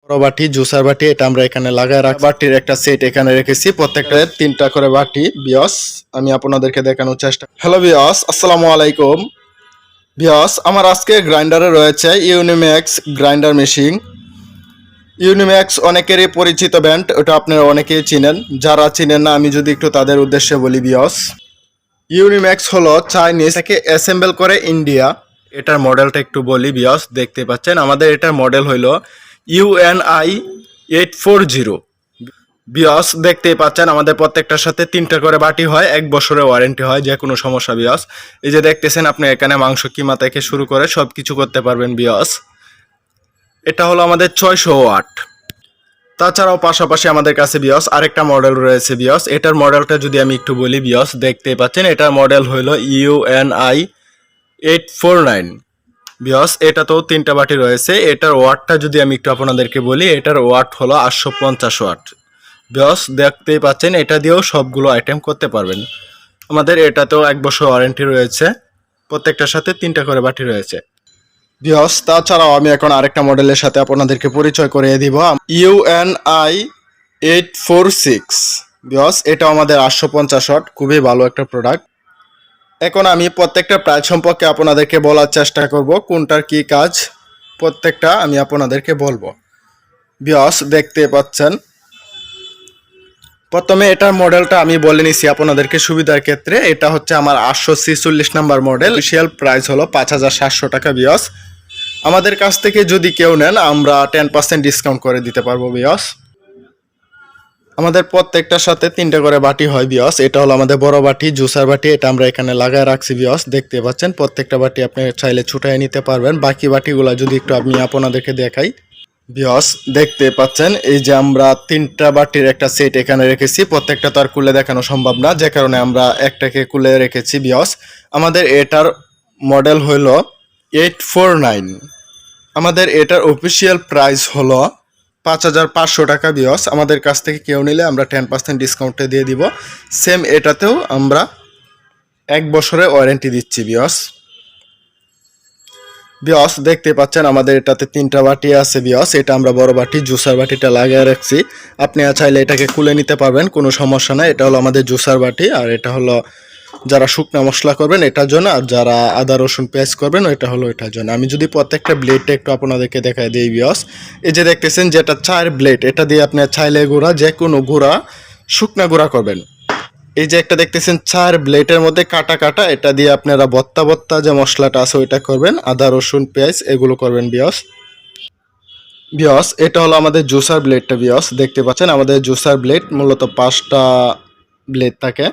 বাটি জুসার বাটি এটা আমরা এখানে লাগায় রাখ বাটির একটা সেট এখানে রেখেছি প্রত্যেকটা 3টা করে বাটি বিয়স আমি আপনাদেরকে দেখানোর চেষ্টা। হ্যালো বিয়স, আসসালামু আলাইকুম বিয়স। আমার আজকে গ্রাইন্ডারে রয়েছে ইউনিম্যাক্স গ্রাইন্ডার মেশিন। ইউনিম্যাক্স অনেকেরই পরিচিত ব্র্যান্ড, ওটা আপনারা অনেকেই চিনেন। যারা চিনেন না আমি যদি একটু তাদের উদ্দেশ্যে বলি বিয়স, ইউনিম্যাক্স হলো চাইনিজ থেকে অ্যাসেম্বল করে ইন্ডিয়া। এটার মডেলটা একটু বলি বিয়স, দেখতে পাচ্ছেন আমাদের এটার মডেল হইলো UNI 840 বিয়স। দেখতেই পাচ্ছেন আমাদের প্রত্যেকটার সাথে 3টা করে বাটি হয়, 1 বছরের ওয়ারেন্টি হয় যে কোনো সমস্যা বিয়স। এই যে দেখতেছেন আপনি এখানে মাংস কিমা থেকে শুরু করে সব কিছু করতে পারবেন বিয়স। এটা হলো আমাদের 600 ওয়াট। তাছাড়াও পাশাপাশি আমাদের কাছে বিয়স আরেকটা মডেল রয়েছে বিয়স। এটার মডেলটা যদি আমি একটু বলি বিয়স, দেখতেই পাচ্ছেন এটার মডেল হইলো UNI 849 বিয়স। এটাতেও 3টা বাটি রয়েছে। এটার ওয়াটটা যদি আমি একটু আপনাদেরকে বলি, এটার ওয়াট হলো 850 ওয়াট বিয়স। দেখতেই পাচ্ছেন এটা দিয়েও সবগুলো আইটেম করতে পারবেন। আমাদের এটাতেও 1 বছর ওয়ারেন্টি রয়েছে, প্রত্যেকটার সাথে 3টা করে বাটি রয়েছে বিয়স। তাছাড়াও আমি এখন আরেকটা মডেলের সাথে আপনাদেরকে পরিচয় করিয়ে দিব, UNI 846 বিয়স। এটা আমাদের 850 ওয়াট, খুবই ভালো একটা প্রোডাক্ট। এখন আমি প্রত্যেকটা প্রাইস সম্পর্কে আপনাদেরকে বলার চেষ্টা করব, কোনটার কি কাজ প্রত্যেকটা আমি আপনাদেরকে বলবো বিয়স। দেখতে পাচ্ছেন প্রথমে এটার মডেলটা আমি বলে নিছি আপনাদেরকে সুবিধার ক্ষেত্রে। এটা হচ্ছে আমার 846 নাম্বার মডেল। অফিসিয়াল প্রাইস হলো 5700 টাকা বিয়স। আমাদের কাছ থেকে যদি কেউ নেন আমরা 10% ডিসকাউন্ট করে দিতে পারবো বিয়স। আমাদের প্রত্যেকটার সাথে 3টা করে বাটি হয় বিয়স। এটা হলো আমাদের বড় বাটি জুসার বাটি, এটা আমরা এখানে লাগায় রাখছি বিয়স। দেখতে পাচ্ছেন প্রত্যেকটা বাটি আপনি চাইলে ছুটাই নিতে পারবেন। বাকি বাটিগুলো যদি একটু আমি আপনাদেরকে দেখাই বিয়স, দেখতে পাচ্ছেন এই যে আমরা 3টা বাটির একটা সেট এখানে রেখেছি। প্রত্যেকটা তো আর খুলে দেখানো সম্ভব না, যে কারণে আমরা একটাকে খুলে রেখেছি বিয়স। আমাদের এটার মডেল হলো 849। আমাদের এটার অফিসিয়াল প্রাইস হলো 5500 টাকা বিয়স। আমাদের কাছ থেকে কেউ নিলে আমরা 10% ডিসকাউন্টে দিয়ে দিব। সেম এটাতেও আমরা 1 বছরের ওয়ারেন্টি দিচ্ছি বিয়স। বিয়স দেখতে পাচ্ছেন আমাদের এটাতে 3টা বাটি আছে বিয়স। এটা আমরা বড় বাটি জুসার বাটিটা লাগিয়ে রাখছি, আপনি চাইলে এটাকে খুলে নিতে পারবেন, কোনো সমস্যা নাই। এটা হলো আমাদের জুসার বাটি, আর এটা হলো যারা শুকনা মশলা করবেন এটার জন্য, আর যারা আদা রসুন পেঁয়াজ করবেন ওইটা হলো এটার জন্য। আমি যদি প্রত্যেকটা ব্লেডটা একটু আপনাদেরকে দেখাই দিই বিয়স, এই যে দেখতেছেন যেটা 4 ব্লেড, এটা দিয়ে আপনি চাইলে গুঁড়া যে কোনো গুঁড়া শুকনা গুঁড়া করবেন। এই যে একটা দেখতেছেন 4 ব্লেডের মধ্যে কাটা কাটা, এটা দিয়ে আপনারা ভত্তা ভত্তা যে মশলাটা আছে ওইটা করবেন, আদা রসুন পেঁয়াজ এগুলো করবেন বিয়স। বিয়স এটা হলো আমাদের জুসার ব্লেডটা বিয়স। দেখতে পাচ্ছেন আমাদের জুসার ব্লেড মূলত 5টা ব্লেড থাকে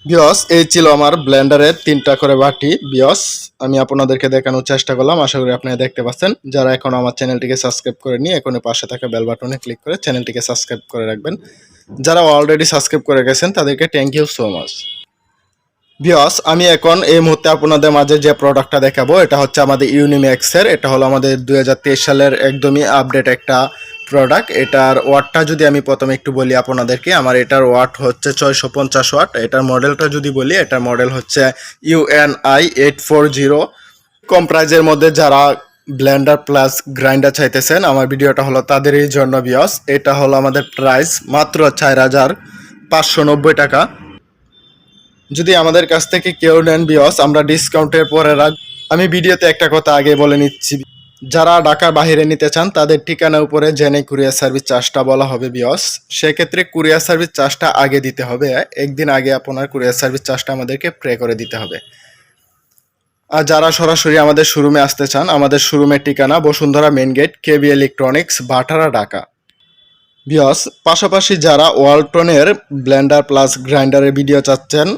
বিয়স। এই ছিল আমার ব্লেন্ডারের 3টা করে বাটি বিয়স। আমি আপনাদেরকে দেখানোর চেষ্টা করলাম, আশা করি আপনারা দেখতে পাচ্ছেন। যারা এখন আমার চ্যানেলটিকে সাবস্ক্রাইব করেনি এখন পাশে থাকা বেল বাটনে ক্লিক করে চ্যানেলটিকে সাবস্ক্রাইব করে রাখবেন। যারা অলরেডি সাবস্ক্রাইব করে গেছেন তাদেরকে থ্যাংক ইউ সো মাচ বিয়স। আমি এখন এই মুহূর্তে আপনাদের মাঝে যে প্রোডাক্টটা দেখাবো এটা হচ্ছে আমাদের ইউনিম্যাক্সের। এটা হলো আমাদের 2023 সালের একদমই আপডেট একটা প্রোডাক্ট। এটার ওয়াটটা যদি আমি প্রথমে একটু বলি আপনাদেরকে, আমার এটার ওয়াট হচ্ছে 650 ওয়াট। এটার মডেলটা যদি বলি, এটার মডেল হচ্ছে UNI 840। কম প্রাইজের মধ্যে যারা ব্লেন্ডার প্লাস গ্রাইন্ডার চাইতেছেন আমার ভিডিওটা হলো তাদেরই জন্য বিয়স। এটা হলো আমাদের প্রাইস মাত্র 4590 টাকা। যদি আমাদের কাছ থেকে কেউ নেন বিয়স আমরা ডিসকাউন্টের পরে আমি ভিডিওতে একটা কথা আগে বলে নিচ্ছি, যারা ঢাকার বাইরে নিতে চান তাদের ঠিকানার উপরে জেনে কুরিয়ার সার্ভিস চার্জটা বলা হবে বিয়স। সেক্ষেত্রে কুরিয়ার সার্ভিস চার্জটা আগে দিতে হবে, একদিন আগে আপনার কুরিয়ার সার্ভিস চার্জটা আমাদেরকে পে করে দিতে হবে। আর যারা সরাসরি আমাদের শোরুমে আসতে চান, আমাদের শোরুমের ঠিকানা Bashundhara main gate, KB electronics, Bhatara, Dhaka বিয়স। পাশাপাশি যারা ওয়ালটনের ব্লেন্ডার প্লাস গ্রাইন্ডারের ভিডিও চাচ্ছেন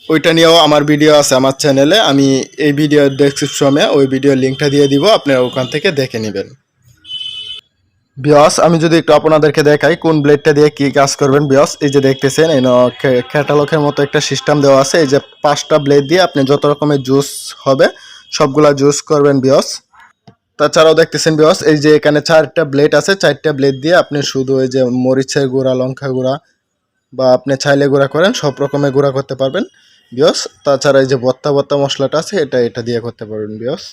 ওইটা নিয়েও আমার ভিডিও আছে আমার চ্যানেলে, আমি এই ভিডিওর ডেসক্রিপশনে ওই ভিডিওর লিঙ্কটা দিয়ে দিব, আপনারা ওখান থেকে দেখে নেবেন বিয়স। আমি যদি একটু আপনাদেরকে দেখাই কোন ব্লেডটা দিয়ে কি কাজ করবেন বিয়স, এই যে দেখতেছেন এই ক্যাটালগের মতো একটা সিস্টেম দেওয়া আছে। এই যে 5টা ব্লেড দিয়ে আপনি যত রকমের জুস হবে সবগুলা জুস করবেন বিয়স। তাছাড়াও দেখতেছেন বিয়স এই যে এখানে 4টা ব্লেড আছে, 4টা ব্লেড দিয়ে আপনি শুধু এই যে মরিচের গুঁড়া, লঙ্কা গুঁড়া বা আপনি ছাইলে গুঁড়া করেন সব রকমের গুঁড়া করতে পারবেন বিয়স। তাছাড়া এই যে ভত্তা ভত্তা মশলাটা আছে এটা দিয়ে করতে পারবেন বিয়স।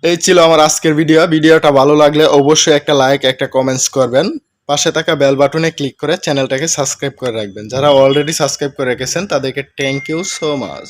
এই ছিল আমার আজকের ভিডিওটা ভালো লাগলে অবশ্যই একটা লাইক একটা কমেন্টস করবেন, পাশে থাকা বেল বাটনে ক্লিক করে চ্যানেলটাকে সাবস্ক্রাইব করে রাখবেন। যারা অলরেডি সাবস্ক্রাইব করে রেখেছেন তাদেরকে থ্যাংক ইউ সো মাচ।